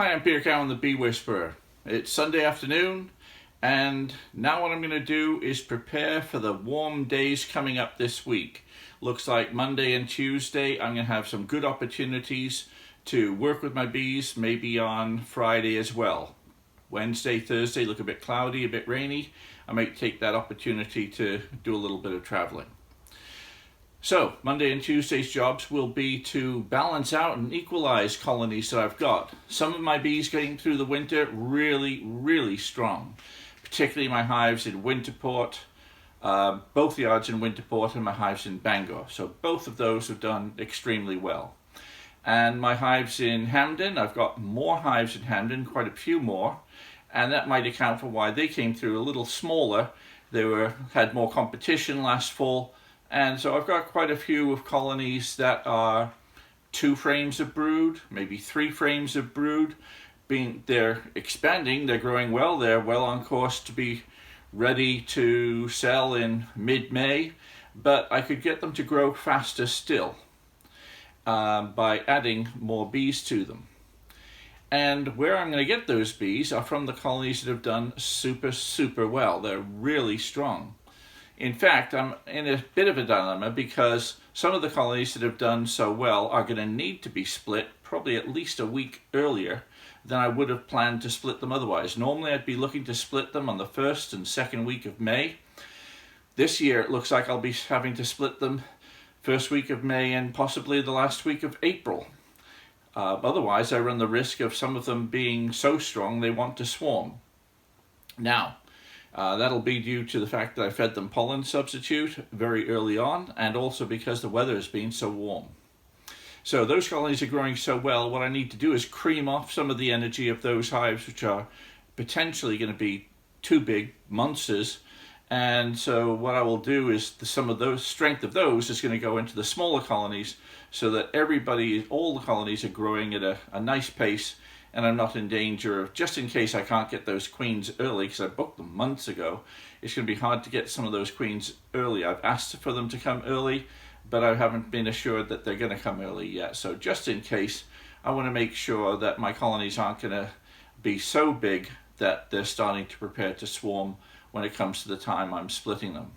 Hi, I'm Peter Cowan, the Bee Whisperer. It's Sunday afternoon, and now what I'm going to do is prepare for the warm days coming up this week. Looks like Monday and Tuesday I'm going to have some good opportunities to work with my bees, maybe on Friday as well. Wednesday, Thursday look a bit cloudy, a bit rainy. I might take that opportunity to do a little bit of traveling. So, Monday and Tuesday's jobs will be to balance out and equalize colonies that I've got. Some of my bees getting through the winter really strong, particularly my hives in Winterport, both yards in Winterport and my hives in Bangor. So both of those have done extremely well. And my hives in Hampden, I've got more hives in Hampden, quite a few more, and that might account for why they came through a little smaller. They had more competition last fall. And so I've got quite a few of colonies that are 2 frames of brood, maybe 3 frames of brood. They're expanding, they're growing well, they're well on course to be ready to sell in mid-May, but I could get them to grow faster still by adding more bees to them. And where I'm going to get those bees are from the colonies that have done super well. They're really strong. In fact, I'm in a bit of a dilemma because some of the colonies that have done so well are going to need to be split probably at least a week earlier than I would have planned to split them otherwise. Normally I'd be looking to split them on the 1st and 2nd week of May. This year it looks like I'll be having to split them 1st week of May and possibly the last week of April. Otherwise I run the risk of some of them being so strong they want to swarm. Now, that'll be due to the fact that I fed them pollen substitute very early on, and also because the weather has been so warm. So those colonies are growing so well, what I need to do is cream off some of the energy of those hives which are potentially going to be too big monsters. And so what I will do is some of those strength of those is going to go into the smaller colonies so that all the colonies are growing at a nice pace, and I'm not in danger of, just in case I can't get those queens early, because I booked them months ago, it's going to be hard to get some of those queens early. I've asked for them to come early, but I haven't been assured that they're going to come early yet. So just in case, I want to make sure that my colonies aren't going to be so big that they're starting to prepare to swarm when it comes to the time I'm splitting them.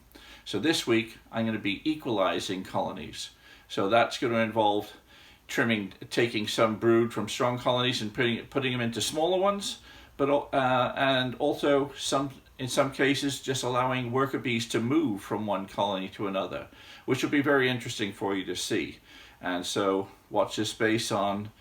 So this week, I'm going to be equalizing colonies. So that's going to involve taking some brood from strong colonies and putting them into smaller ones, but and also in some cases just allowing worker bees to move from one colony to another, which will be very interesting for you to see. And so watch this space on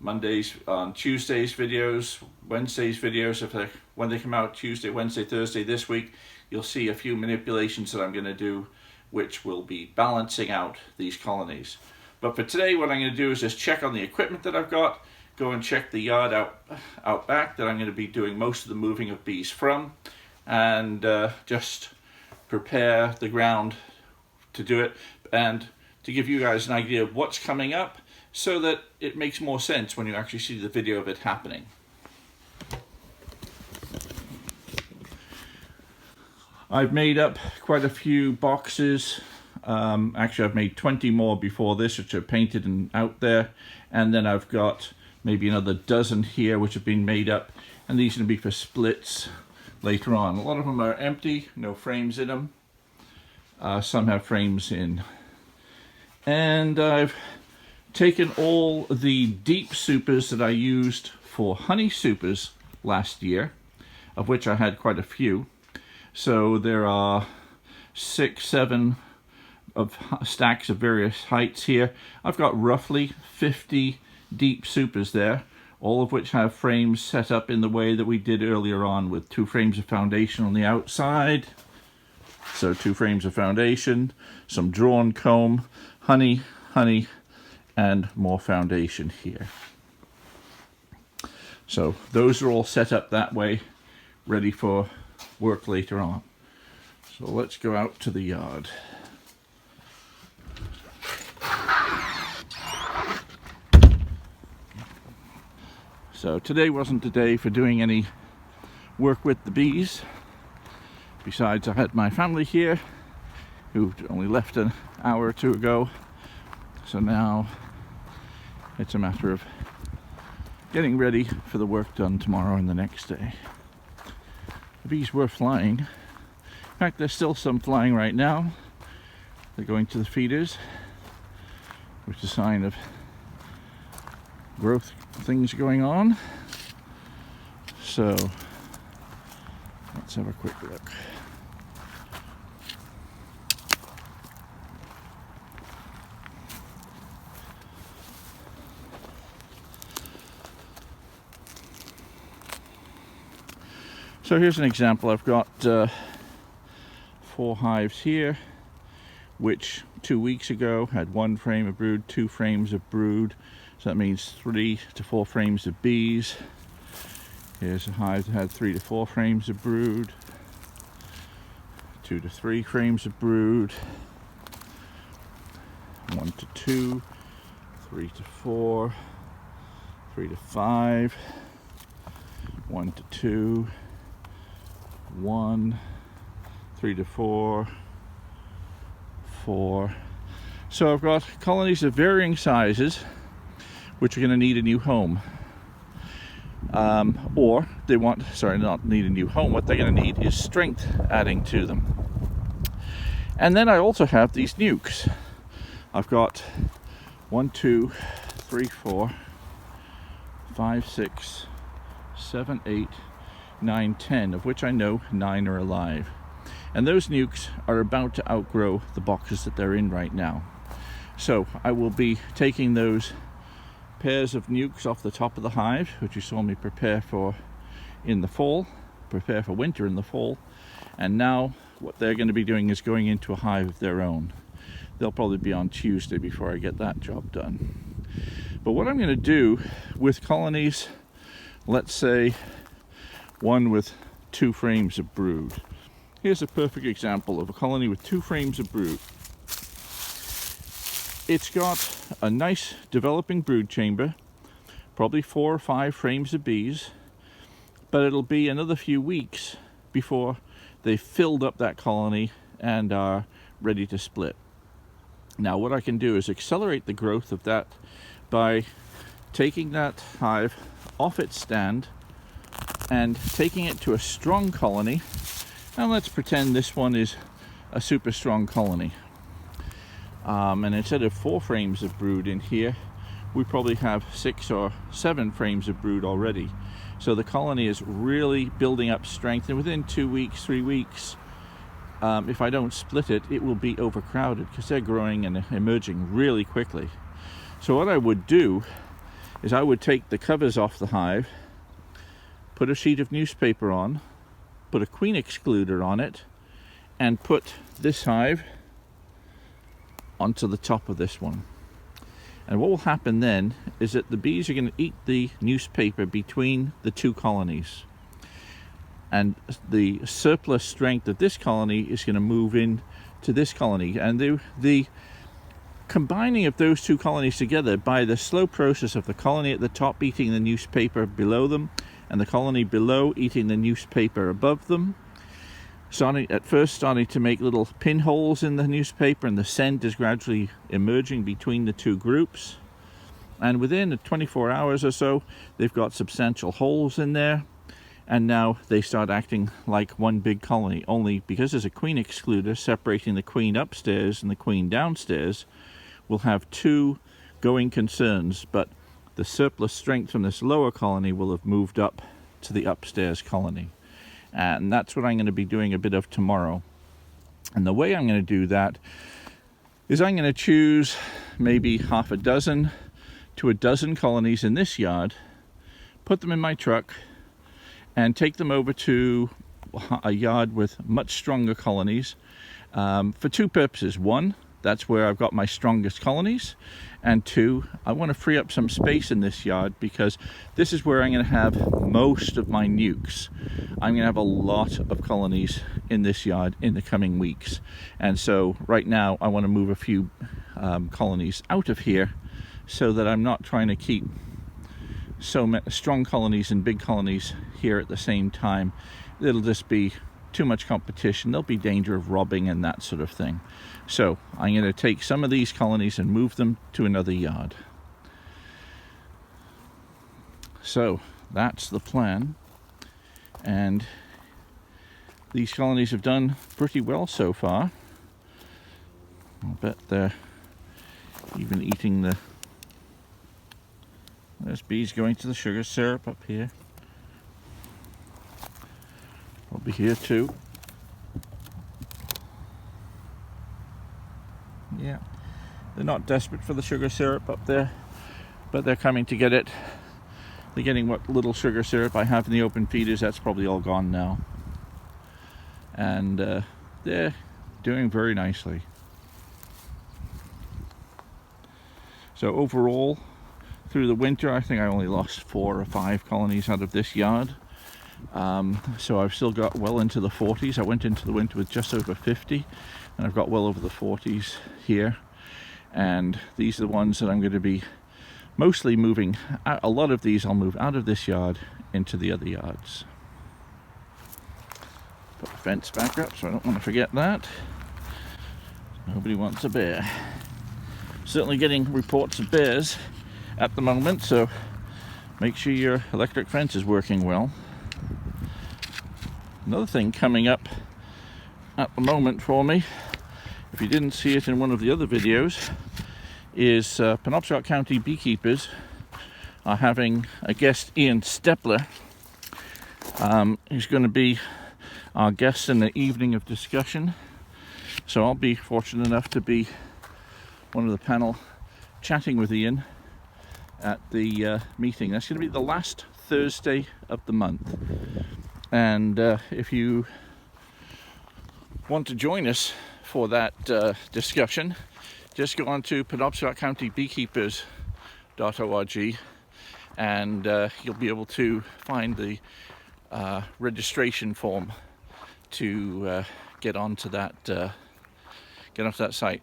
Tuesday's videos, Wednesday's videos. When they come out Tuesday, Wednesday, Thursday this week, you'll see a few manipulations that I'm going to do, which will be balancing out these colonies. But for today, what I'm going to do is just check on the equipment that I've got, go and check the yard out back that I'm going to be doing most of the moving of bees from, and just prepare the ground to do it, and to give you guys an idea of what's coming up so that it makes more sense when you actually see the video of it happening. I've made up quite a few boxes. Actually, I've made 20 more before this, which are painted and out there, and then I've got maybe another dozen here which have been made up, and these are going to be for splits later on. A lot of them are empty, no frames in them. Some have frames in. And I've taken all the deep supers that I used for honey supers last year, of which I had quite a few. So there are 6, 7 of stacks of various heights here. I've got roughly 50 deep supers there, all of which have frames set up in the way that we did earlier on, with 2 frames of foundation on the outside. So 2 frames of foundation, some drawn comb, honey, and more foundation here. So those are all set up that way, ready for work later on. So let's go out to the yard. So today wasn't the day for doing any work with the bees. Besides, I had my family here who only left an hour or 2 ago. So now it's a matter of getting ready for the work done tomorrow and the next day. The bees were flying. In fact, there's still some flying right now. They're going to the feeders, which is a sign of growth things going on. So let's have a quick look. So here's an example. I've got 4 hives here, which 2 weeks ago had 1 frame of brood, 2 frames of brood. So that means 3 to 4 frames of bees. Here's a hive that had 3 to 4 frames of brood, 2 to 3 frames of brood, 1 to 2, 3 to 4, 3 to 5, 1 to 2, 1, 3 to 4, 4. So I've got colonies of varying sizes which are going to need a new home. Or they want, not need a new home, what they're going to need is strength adding to them. And then I also have these nukes. I've got 1, 2, 3, 4, 5, 6, 7, 8, 9, 10, of which I know 9 are alive. And those nukes are about to outgrow the boxes that they're in right now. So I will be taking those pairs of nukes off the top of the hive, which you saw me prepare for in the fall, prepare for winter in the fall. And now what they're going to be doing is going into a hive of their own. They'll probably be on Tuesday before I get that job done. But what I'm going to do with colonies, let's say one with 2 frames of brood. Here's a perfect example of a colony with 2 frames of brood. It's got a nice developing brood chamber, probably 4 or 5 frames of bees, but it'll be another few weeks before they've filled up that colony and are ready to split. Now what I can do is accelerate the growth of that by taking that hive off its stand and taking it to a strong colony. And let's pretend this one is a super strong colony. And instead of 4 frames of brood in here, we probably have 6 or 7 frames of brood already. So the colony is really building up strength, and within 2 weeks, 3 weeks, if I don't split it, it will be overcrowded because they're growing and emerging really quickly. So what I would do is I would take the covers off the hive, put a sheet of newspaper on, put a queen excluder on it, and put this hive onto the top of this one. And what will happen then is that the bees are going to eat the newspaper between the 2 colonies. And the surplus strength of this colony is going to move in to this colony. And the combining of those 2 colonies together by the slow process of the colony at the top eating the newspaper below them and the colony below eating the newspaper above them, starting to make little pinholes in the newspaper, and the scent is gradually emerging between the 2 groups. And within 24 hours or so, they've got substantial holes in there, and now they start acting like one big colony. Only because there's a queen excluder separating the queen upstairs and the queen downstairs, we'll have 2 going concerns, but the surplus strength from this lower colony will have moved up to the upstairs colony. And that's what I'm going to be doing a bit of tomorrow. And the way I'm going to do that is I'm going to choose maybe half a dozen to a dozen colonies in this yard, put them in my truck, and take them over to a yard with much stronger colonies for 2 purposes. 1, that's where I've got my strongest colonies. And 2, I want to free up some space in this yard because this is where I'm going to have most of my nukes. I'm going to have a lot of colonies in this yard in the coming weeks. And so right now I want to move a few colonies out of here so that I'm not trying to keep so many strong colonies and big colonies here at the same time. It'll just be too much competition. There'll be danger of robbing and that sort of thing. So I'm going to take some of these colonies and move them to another yard. So that's the plan, and these colonies have done pretty well so far. I bet they're even eating the... There's bees going to the sugar syrup up here. Probably here too. Yeah, they're not desperate for the sugar syrup up there, but they're coming to get it. They're getting what little sugar syrup I have in the open feeders. That's probably all gone now. And they're doing very nicely. So overall, through the winter, I think I only lost 4 or 5 colonies out of this yard. So I've still got well into the 40s. I went into the winter with just over 50, and I've got well over the 40s here. And these are the ones that I'm going to be mostly moving. A lot of these I'll move out of this yard into the other yards. Put the fence back up so I don't want to forget that. Nobody wants a bear. Certainly getting reports of bears at the moment, so make sure your electric fence is working well. Another thing coming up at the moment for me, if you didn't see it in one of the other videos, is Penobscot County beekeepers are having a guest, Ian Stepler. He's going to be our guest in the evening of discussion, so I'll be fortunate enough to be one of the panel chatting with Ian at the meeting. That's going to be the last Thursday of the month, and if you want to join us for that discussion, just go on to penobscotcountybeekeepers.org, and you'll be able to find the registration form to get onto that site.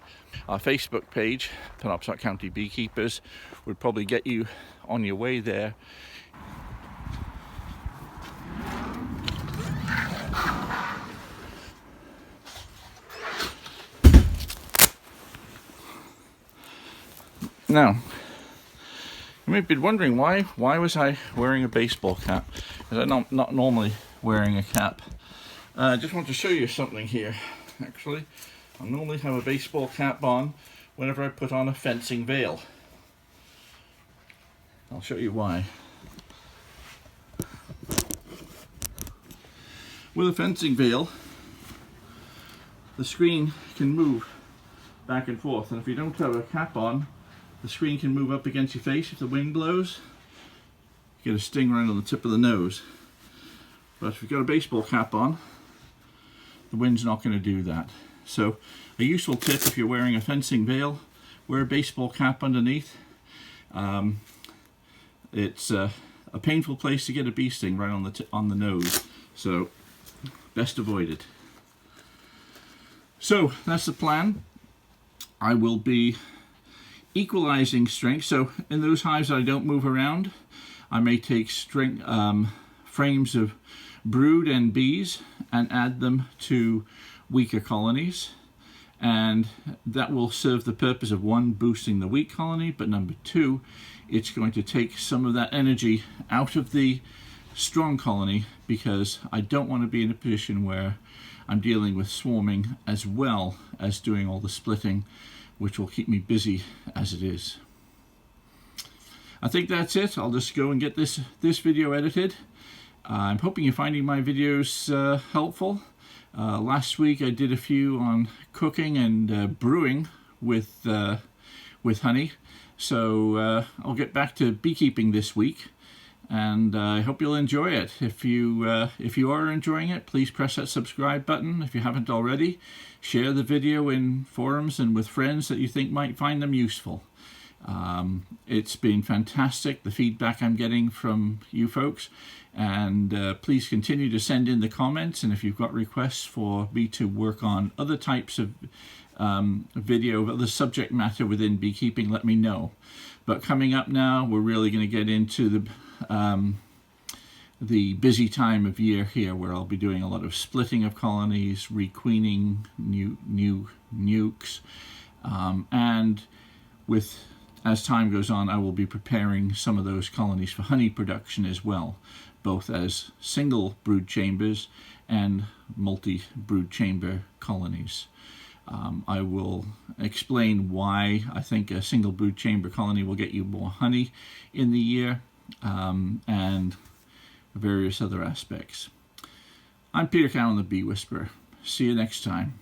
Our Facebook page, Penobscot County Beekeepers, would probably get you on your way there. Now, you may be wondering why was I wearing a baseball cap? Because I'm not normally wearing a cap. I just want to show you something here. Actually, I normally have a baseball cap on whenever I put on a fencing veil. I'll show you why. With a fencing veil, the screen can move back and forth, and if you don't have a cap on, the screen can move up against your face. If the wind blows, you get a sting right on the tip of the nose. But if you've got a baseball cap on, the wind's not going to do that. So a useful tip, if you're wearing a fencing veil, wear a baseball cap underneath. It's a painful place to get a bee sting, right on the nose. So best avoid it. So that's the plan. I will be equalizing strength. So in those hives that I don't move around, I may take frames of brood and bees and add them to weaker colonies, and that will serve the purpose of, 1, boosting the weak colony, but number 2, it's going to take some of that energy out of the strong colony, because I don't want to be in a position where I'm dealing with swarming as well as doing all the splitting, which will keep me busy as it is. I think that's it. I'll just go and get this video edited. I'm hoping you're finding my videos helpful. Last week I did a few on cooking and brewing with honey, so I'll get back to beekeeping this week, and I hope you'll enjoy it. If you are enjoying it, please press that subscribe button if you haven't already. Share the video in forums and with friends that you think might find them useful. It's been fantastic, the feedback I'm getting from you folks, and please continue to send in the comments, and if you've got requests for me to work on other types of video, other subject matter within beekeeping, let me know. But coming up now, we're really going to get into the busy time of year here, where I'll be doing a lot of splitting of colonies, requeening, nukes, and with as time goes on, I will be preparing some of those colonies for honey production as well, both as single brood chambers and multi-brood chamber colonies. I will explain why I think a single brood chamber colony will get you more honey in the year, and various other aspects. I'm Peter Cowan, the Bee Whisperer. See you next time.